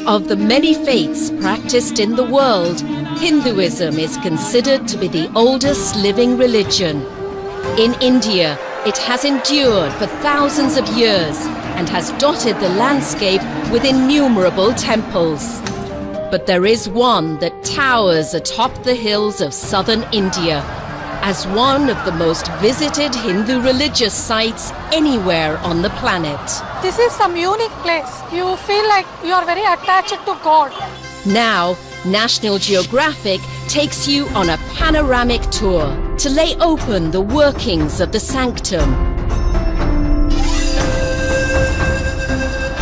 Of the many faiths practiced in the world, Hinduism is considered to be the oldest living religion. In India, it has endured for thousands of years and has dotted the landscape with innumerable temples. But there is one that towers atop the hills of southern India as one of the most visited Hindu religious sites anywhere on the planet. This is some unique place. You feel like you are very attached to God. Now, National Geographic takes you on a panoramic tour to lay open the workings of the sanctum.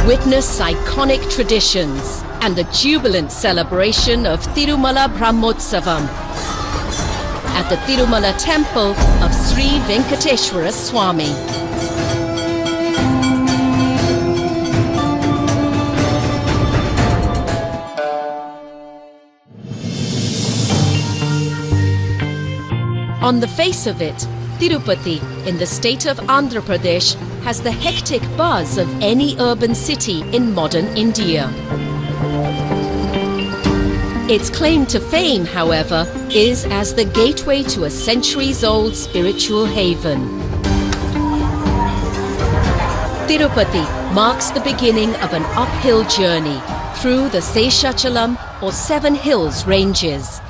Witness iconic traditions and the jubilant celebration of Tirumala Brahmotsavam at the Tirumala temple of Sri Venkateshwara Swami. On the face of it, Tirupati in the state of Andhra Pradesh has the hectic buzz of any urban city in modern India. Its claim to fame, however, is as the gateway to a centuries-old spiritual haven. Tirupati marks the beginning of an uphill journey through the Seshachalam or Seven Hills ranges.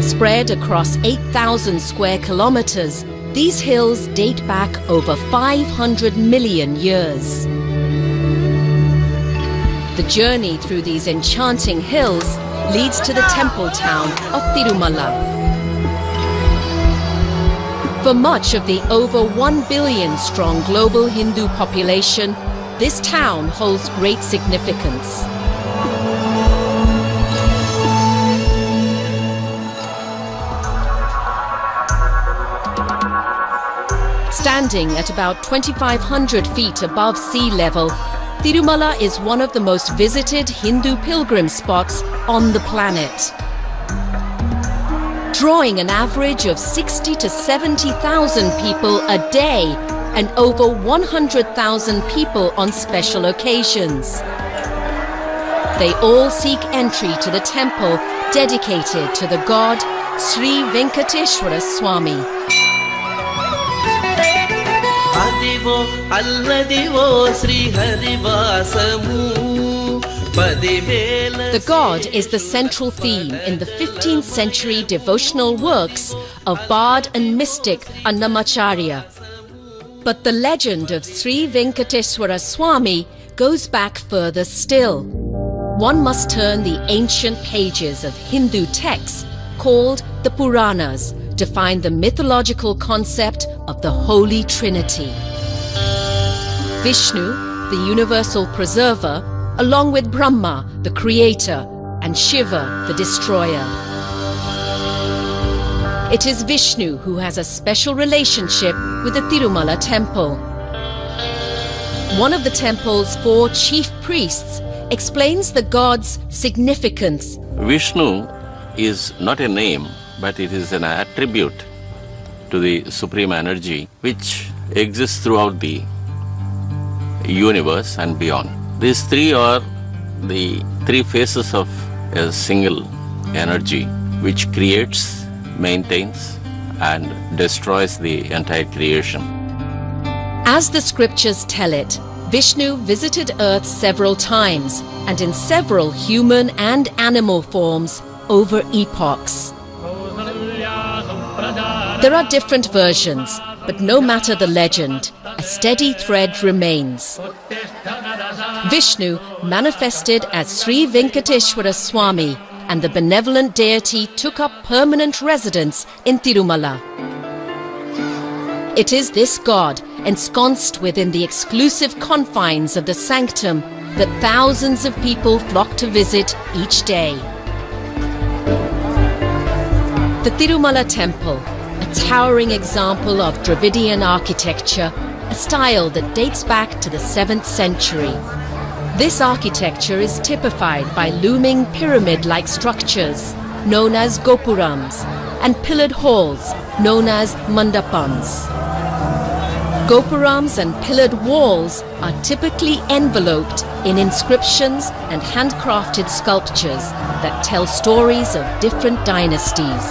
Spread across 8,000 square kilometers, these hills date back over 500 million years. The journey through these enchanting hills leads to the temple town of Tirumala. For much of the over 1 billion strong global Hindu population, this town holds great significance. Standing at about 2,500 feet above sea level, Tirumala is one of the most visited Hindu pilgrim spots on the planet. Drawing an average of 60 to 70,000 people a day and over 100,000 people on special occasions. They all seek entry to the temple dedicated to the god Sri Venkateshwara Swami. The god is the central theme in the 15th century devotional works of bard and mystic Annamacharya. But the legend of Sri Venkateshwara Swami goes back further still. One must turn the ancient pages of Hindu texts called the Puranas to find the mythological concept of the Holy Trinity. Vishnu, the universal preserver, along with Brahma, the creator, and Shiva, the destroyer. It is Vishnu who has a special relationship with the Tirumala temple. One of the temple's 4 chief priests explains the god's significance. Vishnu is not a name, but it is an attribute to the supreme energy which exists throughout the universe and beyond. These 3 are the 3 faces of a single energy which creates, maintains, and destroys the entire creation. As the scriptures tell it, Vishnu visited Earth several times and in several human and animal forms over epochs. There are different versions, but no matter the legend, a steady thread remains. Vishnu manifested as Sri Venkateshwara Swami, and the benevolent deity took up permanent residence in Tirumala. It is this god, ensconced within the exclusive confines of the sanctum, that thousands of people flock to visit each day. The Tirumala temple, a towering example of Dravidian architecture, a style that dates back to the 7th century. This architecture is typified by looming pyramid-like structures, known as gopurams, and pillared halls, known as mandapams. Gopurams and pillared walls are typically enveloped in inscriptions and handcrafted sculptures that tell stories of different dynasties.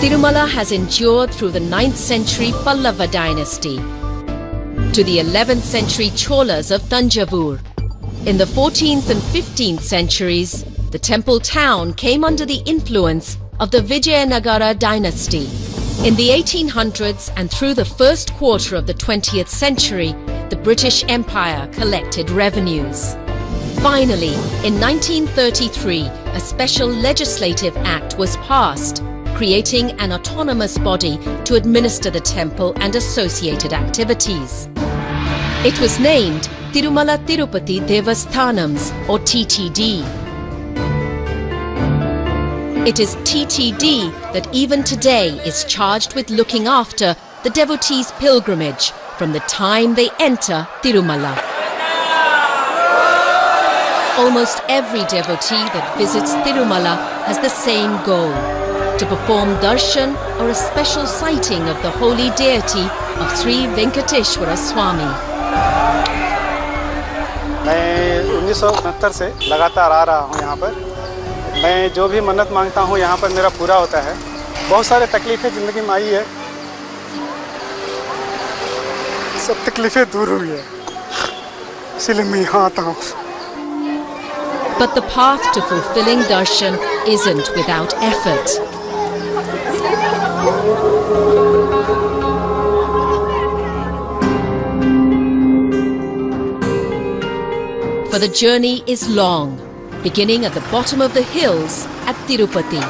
Tirumala has endured through the 9th century Pallava dynasty to the 11th century Cholas of Tanjavur. In the 14th and 15th centuries, the temple town came under the influence of the Vijayanagara dynasty. In the 1800s and through the first quarter of the 20th century, the British Empire collected revenues. Finally, in 1933, a special legislative act was passed, creating an autonomous body to administer the temple and associated activities. It was named Tirumala Tirupati Devasthanams, or TTD. It is TTD that even today is charged with looking after the devotees' pilgrimage from the time they enter Tirumala. Almost every devotee that visits Tirumala has the same goal: to perform darshan or a special sighting of the holy deity of Sri Venkateshwara Swami. मैं 1969 से लगातार आ रहा हूँ यहाँ पर। मैं जो भी मन्नत मांगता हूँ यहाँ पर मेरा पूरा होता है। बहुत सारे तकलीफें ज़िंदगी में आई है, सब तकलीफें दूर हुई है, इसलिए मैं यहाँ आता हूँ। But the path to fulfilling darshan isn't without effort. For the journey is long, beginning at the bottom of the hills at Tirupati.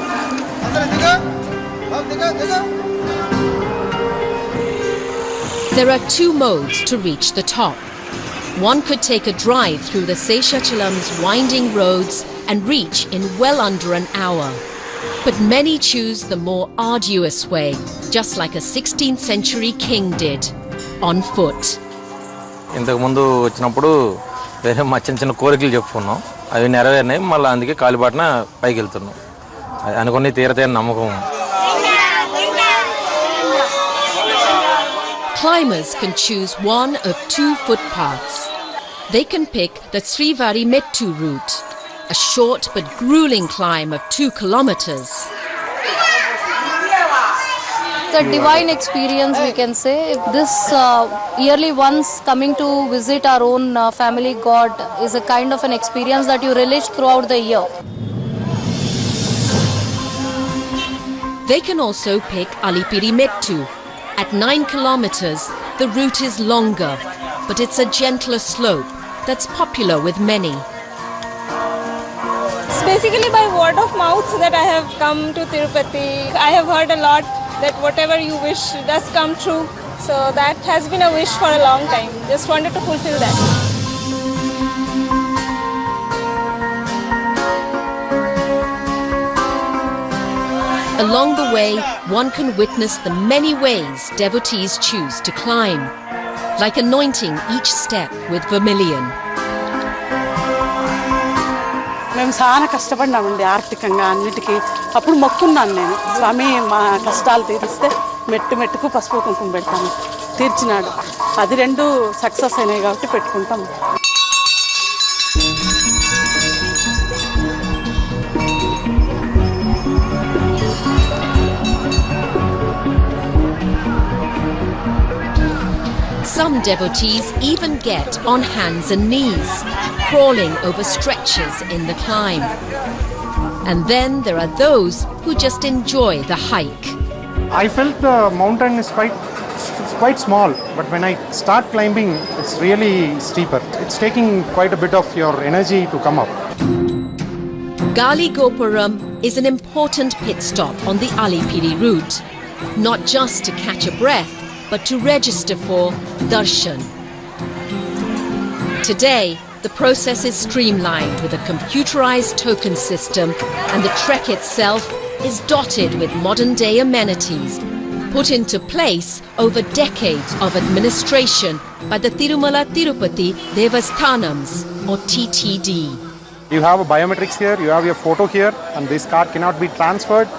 There are two modes to reach the top. One could take a drive through the Seshachalam's winding roads and reach in well under an hour. But many choose the more arduous way, just like a 16th century king did, on foot. ఇంతకు ముందు వచ్చినప్పుడు వేరే మా చిన్న చిన్న కోరికలు చెప్పుకున్నాం, అవి నెరవేరినాయి. మళ్ళీ అందుకే కాలిబాటన పైకి వెళ్తున్నాం. అనుకుని తీరతేని నమ్మకం. Climbers can choose one of two footpaths. They can pick the Srivari Mettu route, a short but grueling climb of 2 kilometers. The divine experience, we can say. This yearly once coming to visit our own family god is a kind of an experience that you relish throughout the year. They can also pick Alipiri Mettu. At 9 kilometers, the route is longer, but it's a gentler slope that's popular with many. It's basically by word of mouth that I have come to Tirupati. I have heard a lot that whatever you wish does come true. So that has been a wish for a long time. Just wanted to fulfill that. Along the way, one can witness the many ways devotees choose to climb, like anointing each step with vermilion. మేము చాలా కష్టపడినామండి ఆర్థికంగా అన్నిటికీ. అప్పుడు మొక్కున్నాను నేను, స్వామి మా కష్టాలు తీరిస్తే మెట్టు మెట్టుకు పసుపు కుంకుమ పెడతాను. తీర్చినాడు. అది రెండు సక్సెస్ అయినాయి కాబట్టి పెట్టుకుంటాం. Some devotees even get on hands and knees, crawling over stretches in the climb. And then there are those who just enjoy the hike. I felt the mountain is quite small, but when I start climbing, it's really steeper. It's taking quite a bit of your energy to come up. Gali Gopuram is an important pit stop on the Alipiri route, not just to catch a breath, but to register for darshan. Today, the process is streamlined with a computerized token system, and the trek itself is dotted with modern-day amenities, put into place over decades of administration by the Tirumala Tirupati Devasthanams, or TTD. You have a biometrics here, you have your photo here, and this card cannot be transferred.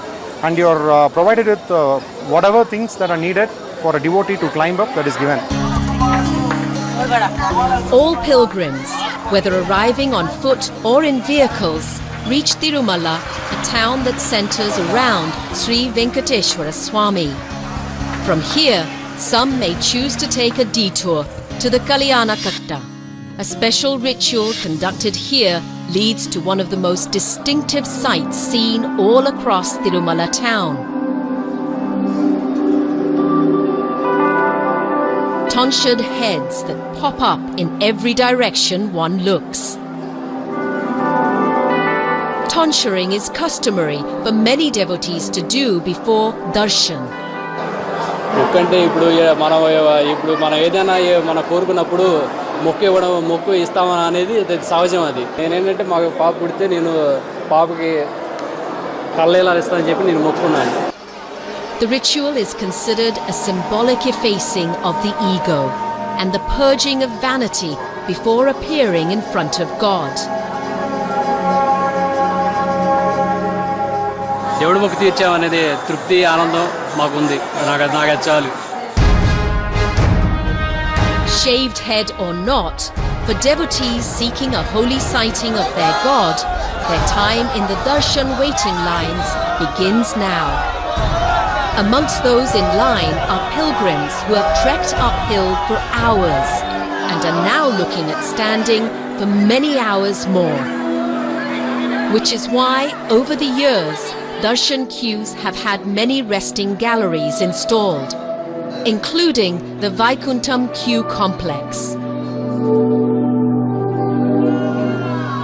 and you're provided with whatever things that are needed for a devotee to climb up, that is given. All pilgrims, whether arriving on foot or in vehicles, reach Tirumala, a town that centers around Sri Venkateshwara Swami. From here, some may choose to take a detour to the Kalyana Katta. A special ritual conducted here leads to one of the most distinctive sights seen all across Tirumala town. Tonsured heads that pop up in every direction one looks. Tonsuring is customary for many devotees to do before darshan. ఎందుకంటే ఇప్పుడు మనం ఏదైనా మన కోరుకున్నప్పుడు మొక్కు ఇస్తామని అనేది సహజం. అది నేనేంటంటే మాకు పాప పుడితే నేను పాపకి కళ్ళేలా ఇస్తానని చెప్పి నేను మొక్కుకున్నాను. The ritual is considered a symbolic effacing of the ego and the purging of vanity before appearing in front of God. దేవుడి మొక్కు తీర్చామనేది తృప్తి ఆనందం మాకుంది. నాకు చాలు. Shaved head or not, for devotees seeking a holy sighting of their God, their time in the darshan waiting lines begins now. Amongst those in line are pilgrims who have trekked uphill for hours and are now looking at standing for many hours more. Which is why, over the years, darshan queues have had many resting galleries installed, including the Vaikuntham queue complex.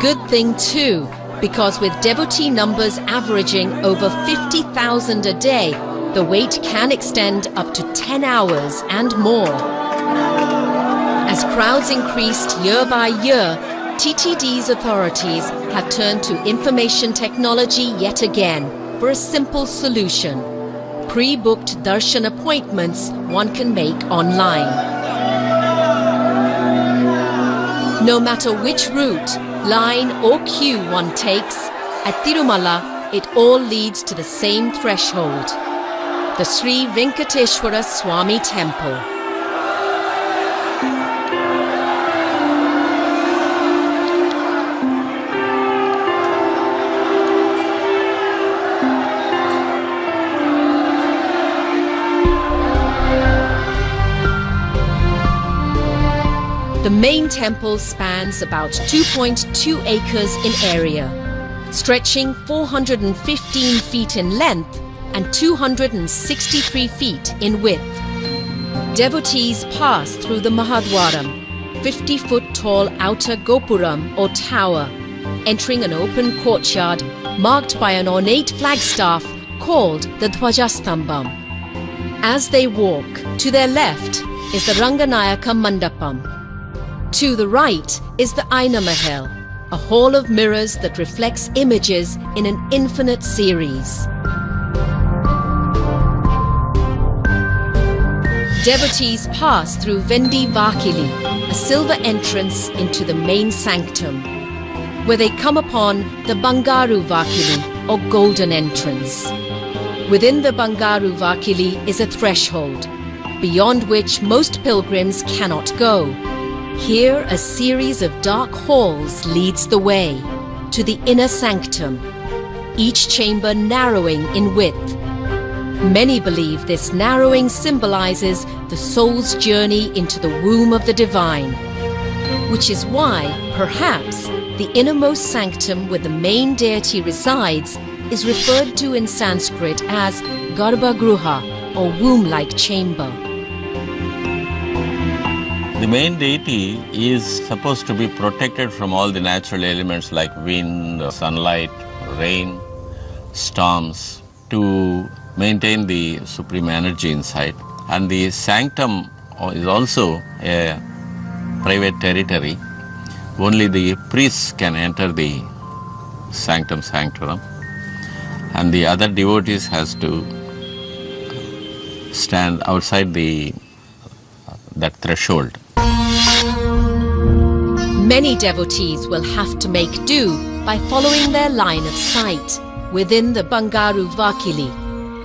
Good thing too, because with devotee numbers averaging over 50,000 a day, the wait can extend up to 10 hours and more. As crowds increased year by year, TTD's authorities have turned to information technology yet again for a simple solution: pre-booked darshan appointments one can make online. No matter which route, line or queue one takes, at Tirumala it all leads to the same threshold: the Sri Venkateshwara Swami Temple. The main temple spans about 2.2 acres in area, stretching 415 feet in length and 263 feet in width. Devotees pass through the Mahadwaram, 50-foot tall outer gopuram or tower, entering an open courtyard marked by an ornate flagstaff called the Dhwajastambam. As they walk, to their left is the Ranganayaka Mandapam. To the right is the Aina Mahal, a hall of mirrors that reflects images in an infinite series. Devotees pass through Vendi Vakili, a silver entrance into the main sanctum, where they come upon the Bangaru Vakili, or golden entrance. Within the Bangaru Vakili is a threshold, beyond which most pilgrims cannot go. Here, a series of dark halls leads the way to the inner sanctum, each chamber narrowing in width. Many believe this narrowing symbolizes the soul's journey into the womb of the divine, which is why, perhaps, the innermost sanctum where the main deity resides is referred to in Sanskrit as Garbhagruha, or womb-like chamber. The main deity is supposed to be protected from all the natural elements like wind, sunlight, rain, storms, to maintain the supreme energy inside. And the sanctum is also a private territory. Only the priests can enter the sanctum sanctorum, and the other devotees has to stand outside that threshold. Many devotees will have to make do by following their line of sight within the Bangaru Vakili,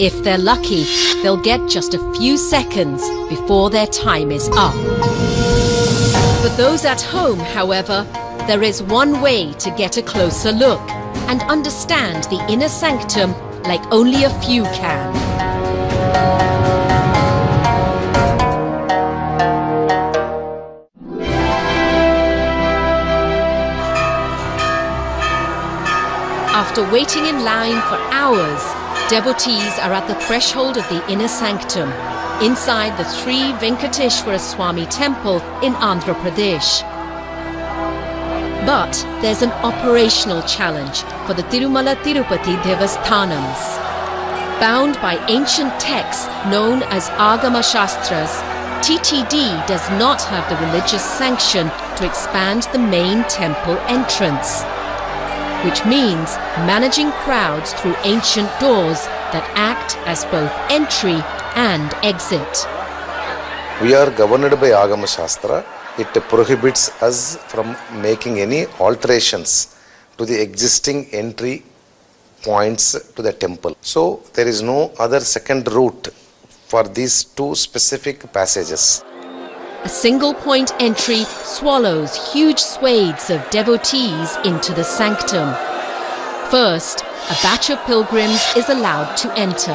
If they're lucky, they'll get just a few seconds before their time is up. For those at home, however, there is one way to get a closer look and understand the inner sanctum like only a few can. After waiting in line for hours, devotees are at the threshold of the inner sanctum, inside the Sri Venkateshwara Swami temple in Andhra Pradesh. But there's an operational challenge for the Tirumala Tirpatii Devasthanams. Bound by ancient texts known as Agama Shastras, TTD does not have the religious sanction to expand the main temple entrance, which means managing crowds through ancient doors that act as both entry and exit. We are governed by Agama Shastra. It prohibits us from making any alterations to the existing entry points to the temple. So there is no other second route for these two specific passages. A single point entry swallows huge swathes of devotees into the sanctum. First, a batch of pilgrims is allowed to enter.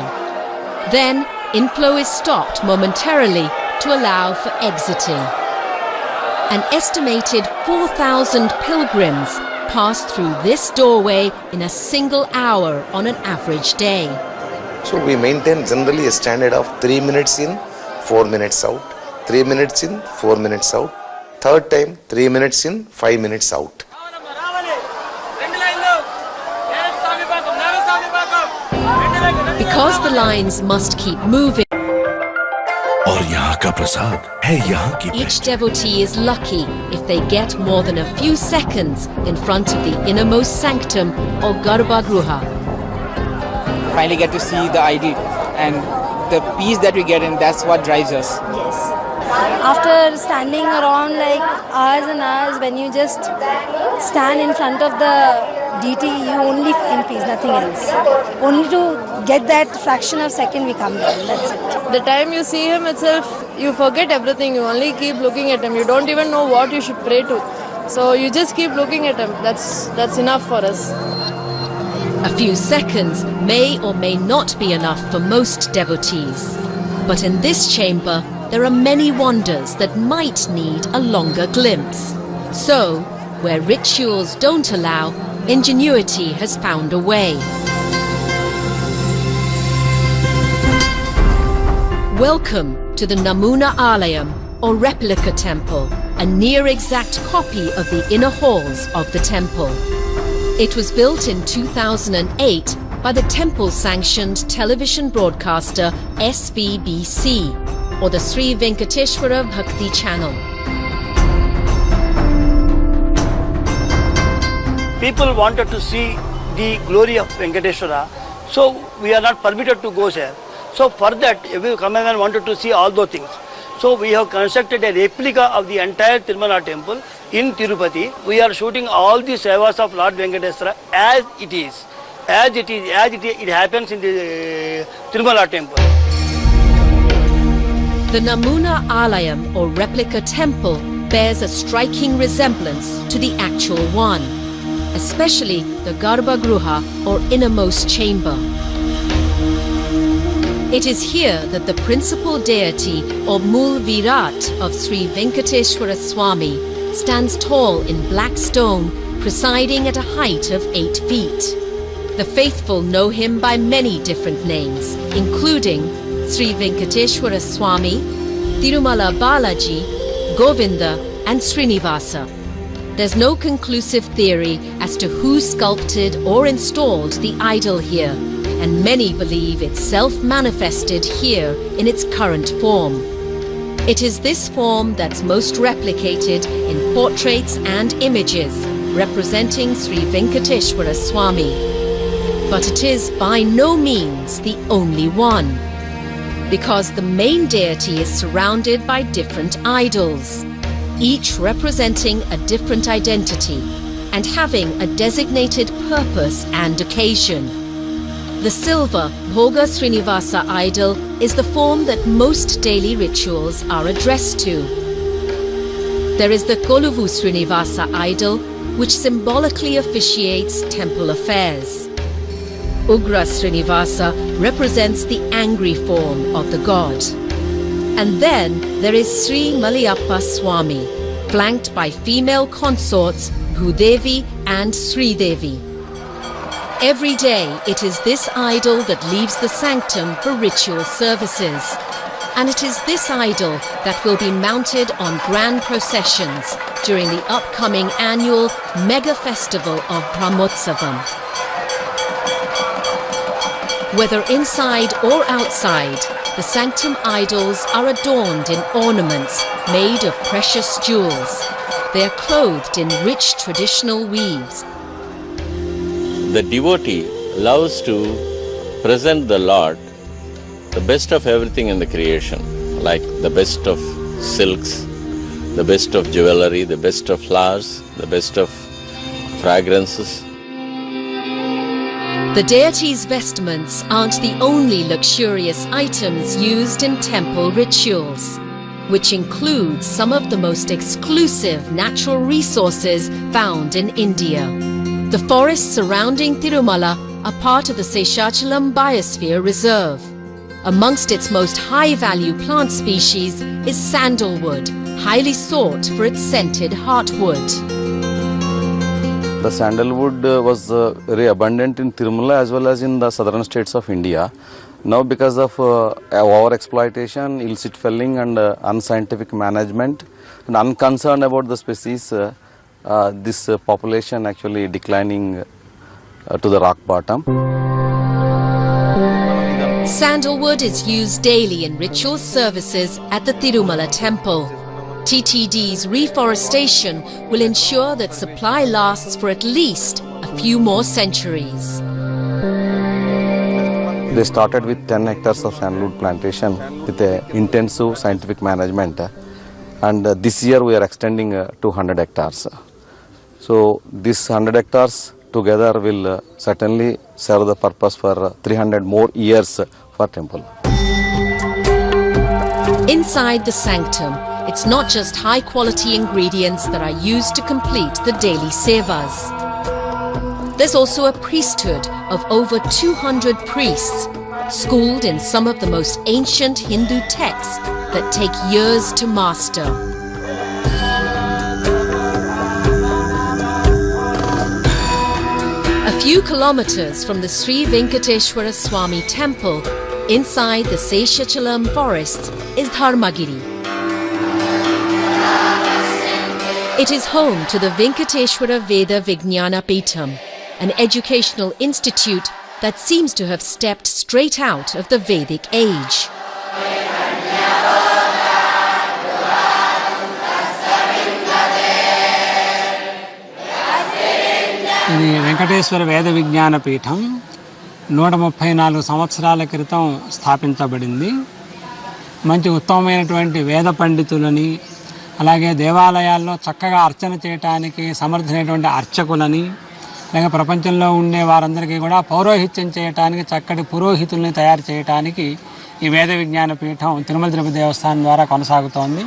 Then, inflow is stopped momentarily to allow for exiting. An estimated 4,000 pilgrims pass through this doorway in a single hour on an average day. So we maintain generally a standard of 3 minutes in, 4 minutes out. 3 minutes in, 4 minutes out. Third time, 3 minutes in, 5 minutes out. Because the lines must keep moving, each devotee is lucky if they get more than a few seconds in front of the innermost sanctum or Garbhagruha. Finally get to see the idol and the peace that we get in, that's what drives us. Yes. After standing around like hours and hours, when you just stand in front of the deity, you only find peace, nothing else. Only to get that fraction of second we come down, that's it. The time you see him itself, you forget everything, you only keep looking at him. You don't even know what you should pray to. So you just keep looking at him. That's enough for us. A few seconds may or may not be enough for most devotees. But in this chamber, there are many wonders that might need a longer glimpse. So, where rituals don't allow, ingenuity has found a way. Welcome to the Namuna Alayam, or replica temple, a near-exact copy of the inner halls of the temple. It was built in 2008 by the temple-sanctioned television broadcaster SVBC, or the Sri Venkateshwara Bhakti channel. People wanted to see the glory of Venkateshwara, so we are not permitted to go there. So for that, every commandant wanted to see all those things. So we have constructed a replica of the entire Tirumala temple in Tirupati. We are shooting all the sevas of Lord Venkateshwara as it is. It happens in the Tirumala temple. The Namuna Alayam, or replica temple, bears a striking resemblance to the actual one, especially the Garbhagruha, or innermost chamber. It is here that the principal deity, or Mool Virat of Sri Venkateshwara Swami, stands tall in black stone, presiding at a height of 8 feet. The faithful know him by many different names, including Sri Venkateshwara Swami, Tirumala Balaji, Govinda and Srinivasa. There's no conclusive theory as to who sculpted or installed the idol here, and many believe it's self-manifested here in its current form. It is this form that's most replicated in portraits and images representing Sri Venkateshwara Swami. But it is by no means the only one, because the main deity is surrounded by different idols, each representing a different identity and having a designated purpose and occasion. The silver Bhoga Srinivasa idol is the form that most daily rituals are addressed to. There is the Koluvu Srinivasa idol, which symbolically officiates temple affairs. Ugra Srinivasa represents the angry form of the god. And then there is Sri Maliyappa Swami, flanked by female consorts Bhudevi and Sridevi. Every day it is this idol that leaves the sanctum for ritual services. And it is this idol that will be mounted on grand processions during the upcoming annual mega festival of Brahmotsavam. Whether inside or outside, the sanctum idols are adorned in ornaments made of precious jewels. They are clothed in rich traditional weaves. The devotee loves to present the Lord the best of everything in the creation, like the best of silks, the best of jewelry, the best of flowers, the best of fragrances. The deity's vestments aren't the only luxurious items used in temple rituals, which includes some of the most exclusive natural resources found in India. The forests surrounding Tirumala are part of the Seshachalam Biosphere Reserve. Amongst its most high-value plant species is sandalwood, highly sought for its scented heartwood. The sandalwood was very abundant in Tirumala as well as in the southern states of India. Now because of over-exploitation, illicit felling and unscientific management and unconcerned about the species, this population actually declining to the rock bottom. Sandalwood is used daily in ritual services at the Tirumala temple. TTD's reforestation will ensure that supply lasts for at least a few more centuries. They started with 10 hectares of sandalwood plantation with intensive scientific management, and this year we are extending to 100 hectares. So this 100 hectares together will certainly serve the purpose for 300 more years for temple. Inside the sanctum, it's not just high-quality ingredients that are used to complete the daily sevas. There's also a priesthood of over 200 priests, schooled in some of the most ancient Hindu texts that take years to master. A few kilometers from the Sri Venkateshwara Swami temple, inside the Seshachalam forests, is Dharmagiri. It is home to the Venkateshwara Veda Vijnana Peetham, an educational institute that seems to have stepped straight out of the Vedic age. ఇది వెంకటేశ్వర వేద విజ్ఞాన పీఠం 134 సంవత్సరాల క్రితం స్థాపించబడింది. మంచి ఉత్తమమైనటువంటి వేద పండితులని, అలాగే దేవాలయాల్లో చక్కగా అర్చన చేయడానికి సమర్థమైనటువంటి అర్చకులని, అలాగే ప్రపంచంలో ఉండే వారందరికీ కూడా పౌరోహిత్యం చేయడానికి చక్కటి పురోహితుల్ని తయారు చేయడానికి ఈ వేద విజ్ఞాన పీఠం తిరుమల తిరుపతి దేవస్థానం ద్వారా కొనసాగుతోంది.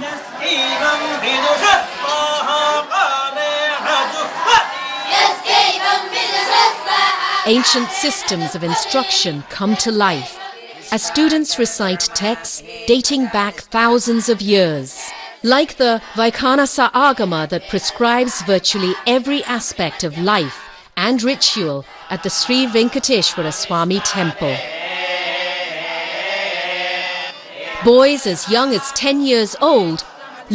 Ancient systems of instruction come to life as students recite texts dating back thousands of years, like the Vaikhanasa Agama that prescribes virtually every aspect of life and ritual at the Sri Venkateshwara Swami temple. Boys as young as 10 years old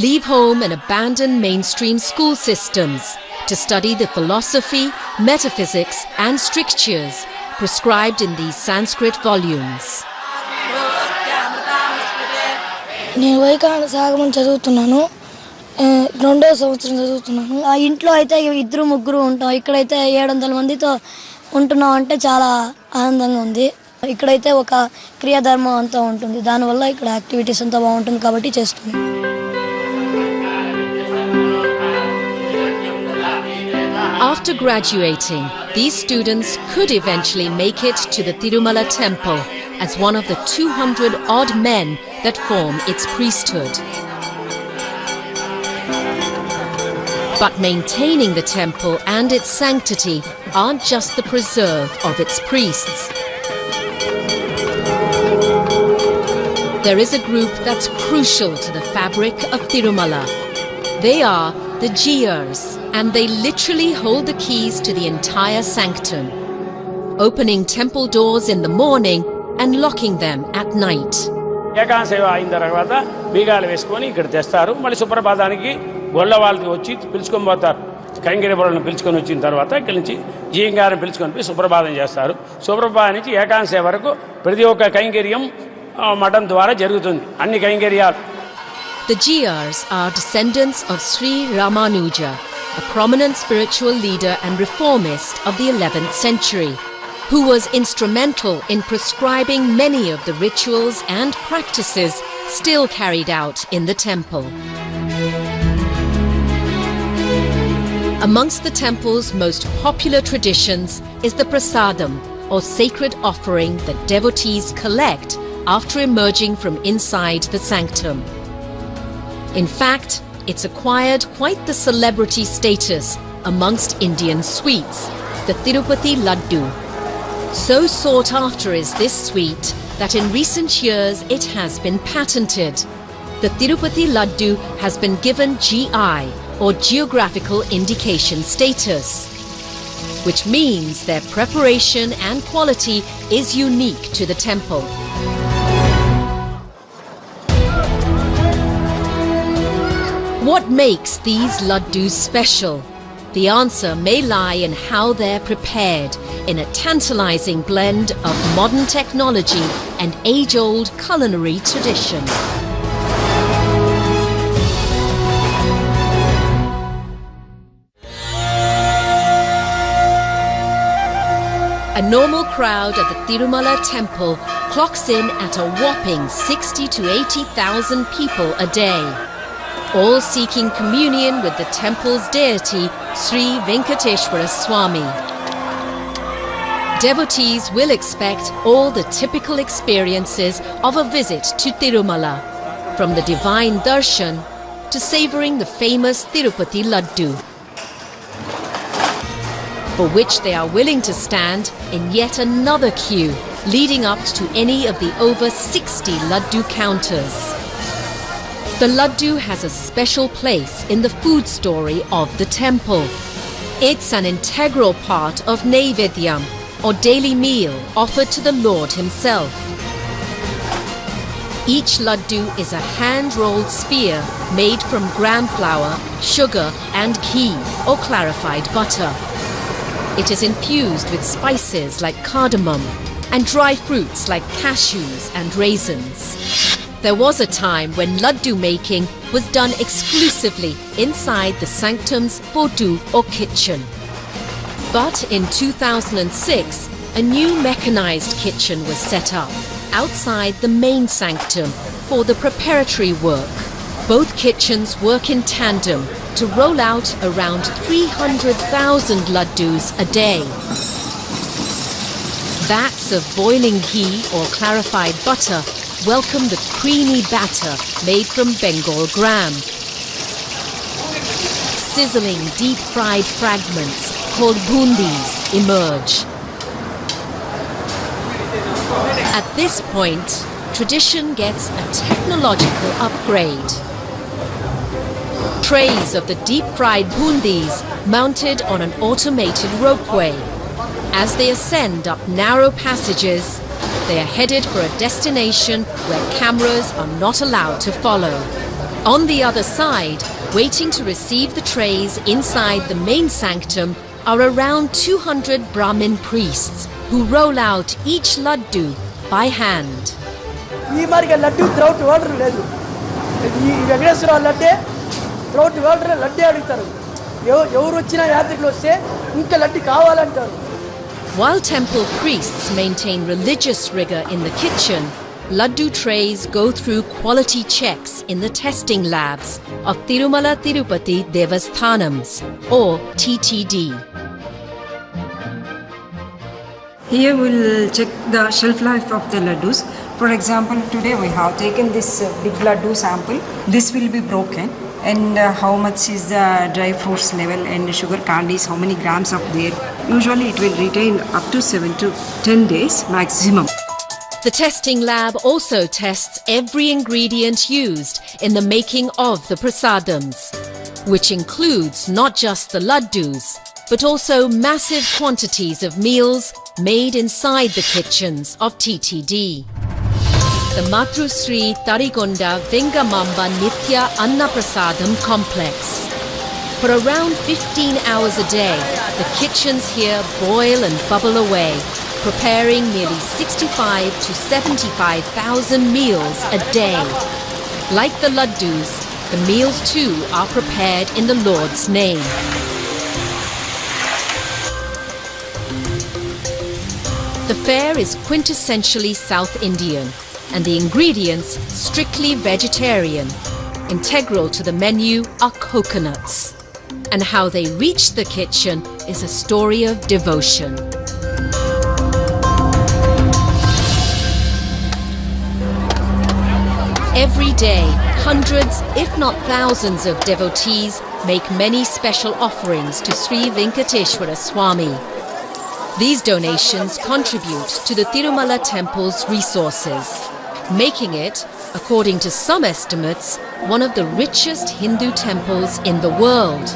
leave home and abandon mainstream school systems to study the philosophy, metaphysics and strictures prescribed in these Sanskrit volumes. నేను వైఖానస ఆగమం చదువుతున్నాను. 2వ సంవత్సరం చదువుతున్నాను. ఆ ఇంట్లో అయితే 2-3 ఉంటాం. ఇక్కడైతే 700 మందితో ఉంటున్నాం అంటే చాలా ఆనందంగా ఉంది. ఇక్కడైతే ఒక క్రియాధర్మం అంతా ఉంటుంది. దానివల్ల ఇక్కడ యాక్టివిటీస్ అంతా బాగుంటుంది కాబట్టి చేస్తున్నాం. After graduating, These students could eventually make it to the Tirumala temple as one of the 200 odd men that form its priesthood. But maintaining the temple and its sanctity aren't just the preserve of its priests. There is a group that's crucial to the fabric of Tirumala. They are the Gears, and they literally hold the keys to the entire sanctum, opening temple doors in the morning and locking them at night. ఏకాంత సేవ అయిన తర్వాత బీగాలు వేసుకొని ఇక్కడ తెస్తారు. మళ్ళీ సుప్రభాతానికి గొల్ల వాళ్ళకి వచ్చి పిలుచుకొని పోతారు. కైంకర్య బరులను పిలుచుకొని వచ్చిన తర్వాత ఇక్కడి నుంచి జీయంగారిని పిలుచుకొని పోయి సుప్రభాతం చేస్తారు. సుప్రభాతం నుంచి ఏకాంత సేవ వరకు ప్రతి ఒక్క కైంకర్యం మఠం ద్వారా జరుగుతుంది. అన్ని కైంకర్యాలు. The Gears are descendants of Sri Ramanuja, a prominent spiritual leader and reformist of the 11th century, who was instrumental in prescribing many of the rituals and practices still carried out in the temple. Amongst the temple's most popular traditions is the prasadam, or sacred offering that devotees collect after emerging from inside the sanctum. In fact, it's acquired quite the celebrity status amongst Indian sweets, the Tirupati Laddu. So sought after is this sweet that in recent years it has been patented. The Tirupati Laddu has been given GI, or geographical indication status, which means their preparation and quality is unique to the temple. What makes these laddus special? The answer may lie in how they're prepared, in a tantalizing blend of modern technology and age-old culinary tradition. A normal crowd at the Tirumala temple clocks in at a whopping 60 to 80,000 people a day, all seeking communion with the temple's deity, Sri Venkateshwara Swami. Devotees will expect all the typical experiences of a visit to Tirumala, from the divine darshan to savouring the famous Tirupati Laddu, for which they are willing to stand in yet another queue leading up to any of the over 60 Laddu counters. The Laddu has a special place in the food story of the temple. It's an integral part of Naivedyam, or daily meal offered to the Lord himself. Each Laddu is a hand-rolled sphere made from gram flour, sugar and ghee, or clarified butter. It is infused with spices like cardamom and dry fruits like cashews and raisins. There was a time when laddu making was done exclusively inside the sanctum's podu, or kitchen. But in 2006, a new mechanized kitchen was set up outside the main sanctum for the preparatory work. Both kitchens work in tandem to roll out around 300,000 laddus a day. Vats of boiling ghee or clarified butter welcome the creamy batter made from Bengal gram. Sizzling deep-fried fragments called bundis emerge. At this point, tradition gets a technological upgrade. Trays of the deep-fried bundis mounted on an automated ropeway. As they ascend up narrow passages, they are headed for a destination where cameras are not allowed to follow. On the other side, waiting to receive the trays inside the main sanctum, are around 200 Brahmin priests who roll out each laddu by hand. throughout the world ladde aditaru evaru vachina yatrikulu vaste inka laddi kavalantaru. While temple priests maintain religious rigor in the kitchen, laddu trays go through quality checks in the testing labs of Tirumala Tirupati Devasthanams, or TTD. Here we'll check the shelf life of the laddus. For example, today we have taken this big laddu sample. This will be broken, and how much is the dry fruits level and sugar candies, how many grams of there. Usually it will retain up to 7 to 10 days maximum. The testing lab also tests every ingredient used in the making of the prasadams, which includes not just the laddus, but also massive quantities of meals made inside the kitchens of TTD. The Matrusri Tarigonda Vengamamba Nitya Anna Prasadam complex. For around 15 hours a day, the kitchens here boil and bubble away, preparing nearly 65 to 75,000 meals a day. Like the laddus, the meals too are prepared in the Lord's name. The fare is quintessentially South Indian, and the ingredients strictly vegetarian. Integral to the menu are coconuts. And how they reach the kitchen is a story of devotion. Every day, hundreds, if not thousands of devotees make many special offerings to Sri Venkateshwara Swami. These donations contribute to the Tirumala temple's resources, making it, according to some estimates, one of the richest Hindu temples in the world.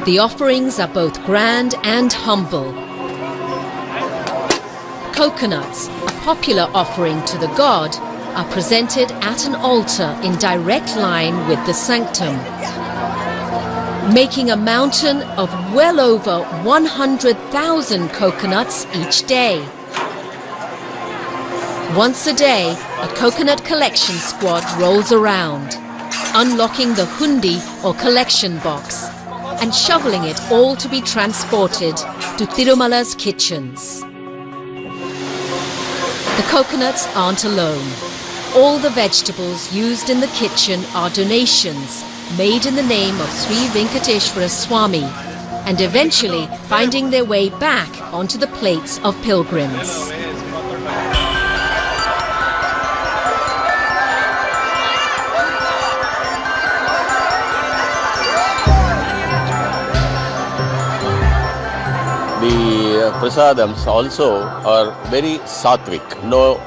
The offerings are both grand and humble. Coconuts, a popular offering to the god, are presented at an altar in direct line with the sanctum, making a mountain of well over 100,000 coconuts each day. Once a day, a coconut collection squad rolls around, unlocking the hundi or collection box and shoveling it all to be transported to Tirumala's kitchens. The coconuts aren't alone. All the vegetables used in the kitchen are donations made in the name of Sri Venkateshwara Swami and eventually finding their way back onto the plates of pilgrims. The prasadams also are very sattvic, no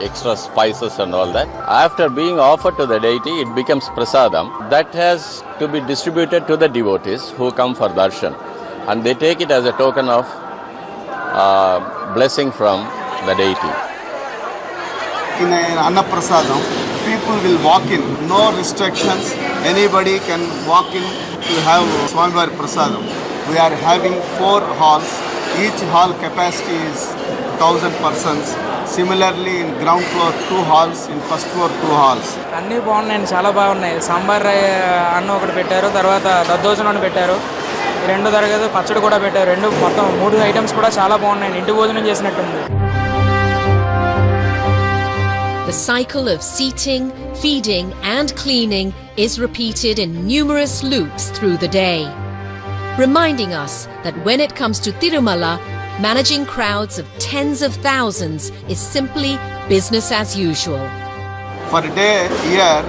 extra spices and all that. After being offered to the deity, it becomes prasadam. That has to be distributed to the devotees who come for darshan, and they take it as a token of blessing from the deity. In an Annaprasadam, people will walk in, no restrictions. Anybody can walk in to have Swamivar Prasadam. We are having 4 halls. Each hall capacity is 1,000 persons. Similarly, in ground floor 2 halls, in first floor 2 halls. అన్నీ బాగున్నాయి, చాలా బాగున్నాయి. సాంబార్ అన్నం ఒకటి పెట్టారు, తర్వాత దద్దోజనం పెట్టారు, రెండో తరగతి పచ్చడి కూడా పెట్టారు. రెండు మొత్తం 3 ఐటమ్స్ కూడా చాలా బాగున్నాయి. ఇంటి భోజనం చేసినట్టుంది. The cycle of seating, feeding and cleaning is repeated in numerous loops through the day, reminding us that when it comes to Tirumala, managing crowds of tens of thousands is simply business as usual. For a day, year,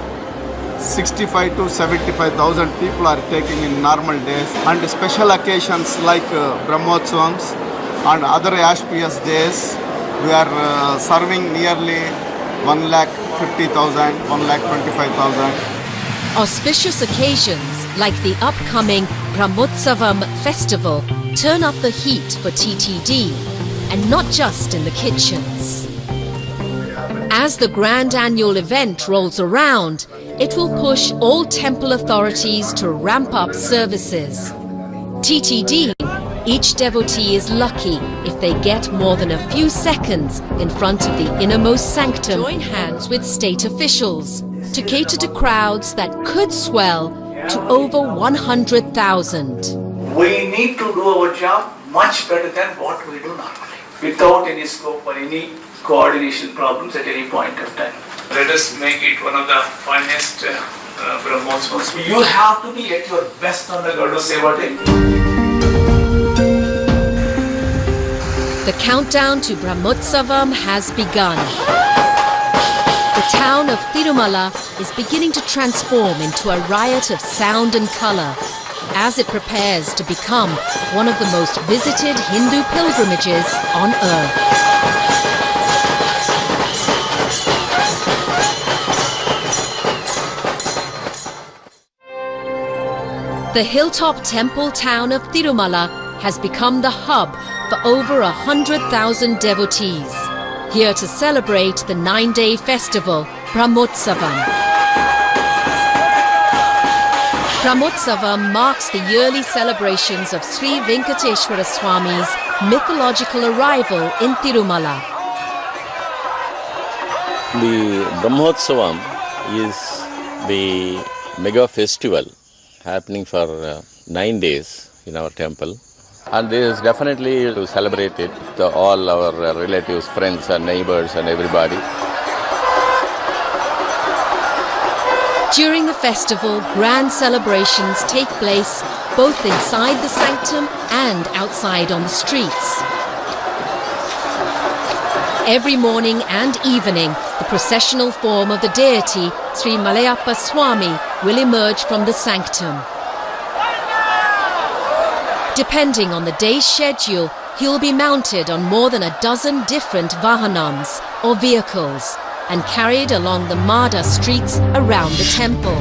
65 to 75,000 people are taking in normal days, and special occasions like Brahmotsavams and other auspicious days, we are serving nearly 1,50,000, 1,25,000. Auspicious occasions like the upcoming Brahmotsavam festival turn up the heat for TTD, and not just in the kitchens. As the grand annual event rolls around, it will push all temple authorities to ramp up services. TTD, each devotee is lucky if they get more than a few seconds in front of the innermost sanctum, join hands with state officials to cater to crowds that could swell to over 100,000. We need to do our job much better than what we do normally, without any scope for any coordination problems at any point of time. Let us make it one of the finest Brahmotsavams. You have to be at your best on the Garda Seva day. The countdown to Brahmotsavam has begun. The town of Tirumala is beginning to transform into a riot of sound and colour as it prepares to become one of the most visited Hindu pilgrimages on earth. The hilltop temple town of Tirumala has become the hub for over 100,000 devotees, here to celebrate the 9-day festival, Brahmotsavam. Brahmotsavam marks the yearly celebrations of Sri Venkateshwara Swami's mythological arrival in Tirumala. The Brahmotsavam is the mega festival happening for 9 days in our temple. And this is definitely to celebrate it to all our relatives, friends and neighbors and everybody. During the festival, grand celebrations take place both inside the sanctum and outside on the streets. Every morning and evening, the processional form of the deity, Sri Malayappa Swami, will emerge from the sanctum. Depending on the day's schedule, he will be mounted on more than a dozen different vahanams or vehicles and carried along the Mada streets around the temple.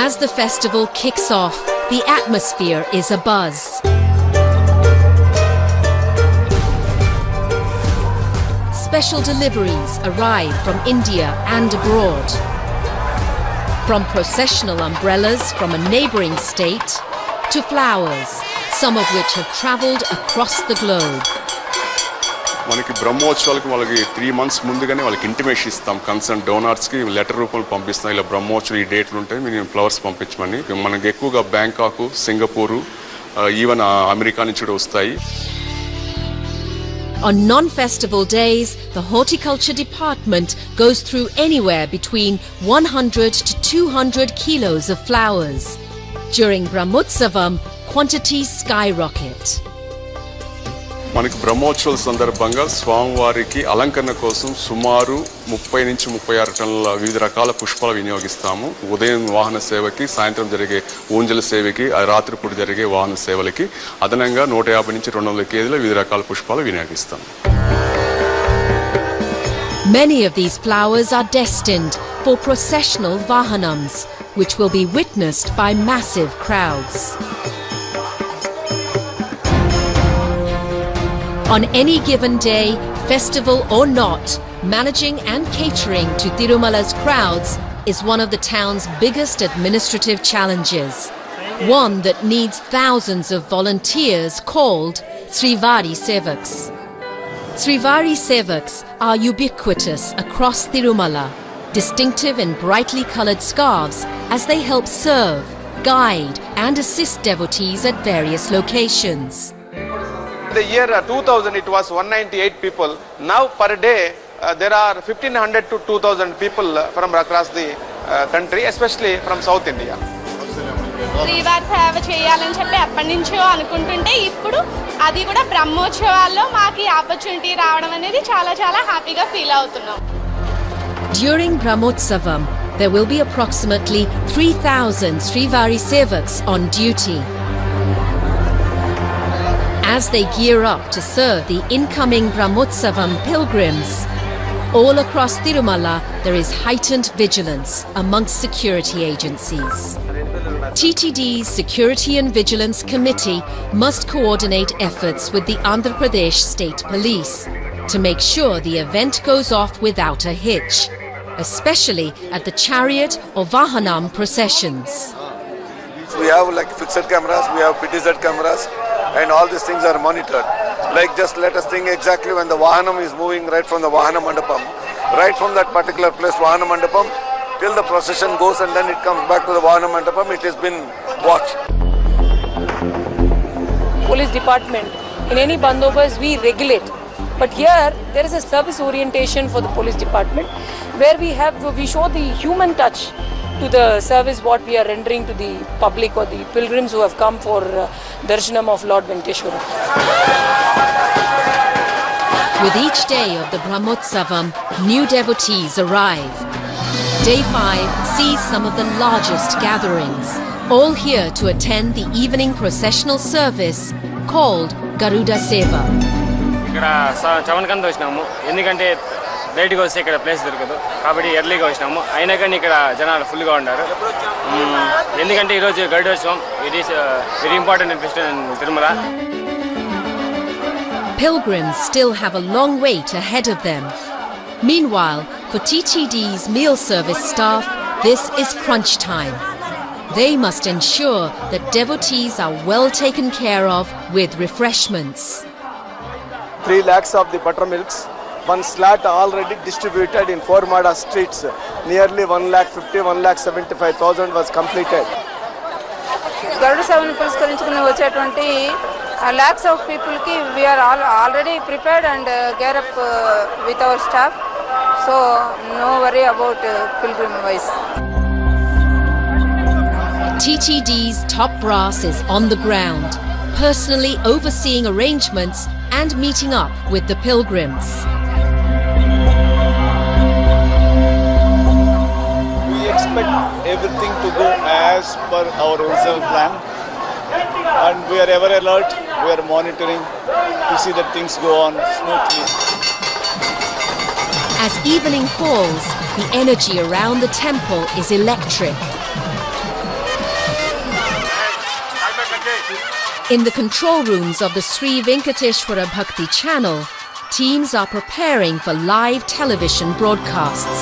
As the festival kicks off, the atmosphere is abuzz. Special deliveries arrive from India and abroad. From processional umbrellas from a neighbouring state to flowers, some of which have travelled across the globe. మనకి బ్రహ్మోత్సవాలకి వాళ్ళకి 3 months ముందుగానే వాళ్ళకి intimation ఇస్తాం. Concern డోనార్స్కి letter రూపంలో పంపిస్తాం. ఇలా బ్రహ్మోత్సవం ఈ డేట్లు ఉంటాయి, మేము ఫ్లవర్స్ పంపించమని. మనకి ఎక్కువగా బ్యాంకాక్, సింగపూరు, ఈవెన్ అమెరికా నుంచి కూడా వస్తాయి. On non-festival days, the horticulture department goes through anywhere between 100 to 200 kilos of flowers. During Brahmotsavam, quantities skyrocket. మనకి బ్రహ్మోత్సవాల సందర్భంగా స్వామివారికి అలంకరణ కోసం సుమారు 30 నుంచి 36 టన్నుల వివిధ రకాల పుష్పాలు వినియోగిస్తాము. ఉదయం వాహన సేవకి, సాయంత్రం జరిగే ఊంజల సేవకి, రాత్రిపూట జరిగే వాహన సేవలకి అదనంగా 150 నుంచి 200 కేజీల వివిధ రకాల పుష్పాలు వినియోగిస్తాము. Many of these flowers are destined for processional vahanams, which will be witnessed by massive crowds. On any given day, festival or not, managing and catering to Tirumala's crowds is one of the town's biggest administrative challenges, one that needs thousands of volunteers called Srivari Sevaks. Srivari Sevaks are ubiquitous across Tirumala, distinctive in brightly coloured scarves as they help serve, guide and assist devotees at various locations. In the year 2000 it was 198 people. Now per day there are 1500 to 2000 people from across the country, especially from South India. శ్రీవారి సేవ చేయాలని చెప్పి ఎప్పటి నుంచో అనుకుంటుంటే ఇప్పుడు అది కూడా బ్రహ్మోత్సవాల్లో మాకు ఈ ఆపర్చునిటీ రావడం అనేది చాలా చాలా హ్యాపీగా ఫీల్ అవుతున్నాం. During Brahmotsavam, there will be approximately 3,000 Srivari Sevaks on duty. As they gear up to serve the incoming Brahmotsavam pilgrims, all across Tirumala there is heightened vigilance amongst security agencies. TTD's Security and Vigilance Committee must coordinate efforts with the Andhra Pradesh State Police to make sure the event goes off without a hitch, especially at the chariot or Vahanam processions. We have like fixed cameras, we have PTZ cameras, and all these things are monitored. Like just let us think exactly when the Vahanam is moving right from the Vahana Mandapam, right from that particular place, Vahana Mandapam, till the procession goes and then it comes back to the Vahana Mandapam, it has been watched. Police department, in any bandobas we regulate. But here there is a service orientation for the police department. where we show the human touch to the service what we are rendering to the public or the pilgrims who have come for darshanam of Lord Venkateshwara. With each day of the Brahmotsavam, new devotees arrive. Day 5 sees some of the largest gatherings, all here to attend the evening processional service called Garuda Seva. ఇక్కడ 7 గంటలకు వచ్చినాము ఎందుకంటే లేట్గా వస్తే ఇక్కడ place దొరకదు కాబట్టి ఎర్లీగా వచ్చినాము అయినా కానీ ఇక్కడ జనాలు ఫుల్గా ఉన్నారు ఎందుకంటే ఈరోజు Garudotsavam it is very important festival in Tirumala. Pilgrims still have a long wait ahead of them. Meanwhile, for TTD's meal service staff, this is crunch time. They must ensure that devotees are well taken care of with refreshments. 3 lakhs of the buttermilks, 1 slat already distributed in 4 Mada streets. Nearly 1,50,000-1,75,000 was completed. Garuda Sevanu పురస్కరించుకుని వచ్చేటువంటి lakhs of people ki we are already prepared and gear up with our staff. So no worry about pilgrim wise. TTD's top brass is on the ground, personally overseeing arrangements and meeting up with the pilgrims. We expect everything to go as per our original plan, and we are ever alert, we are monitoring to see that things go on smoothly. As evening falls, the energy around the temple is electric. In the control rooms of the Sri Venkateshwara Bhakti channel, teams are preparing for live television broadcasts.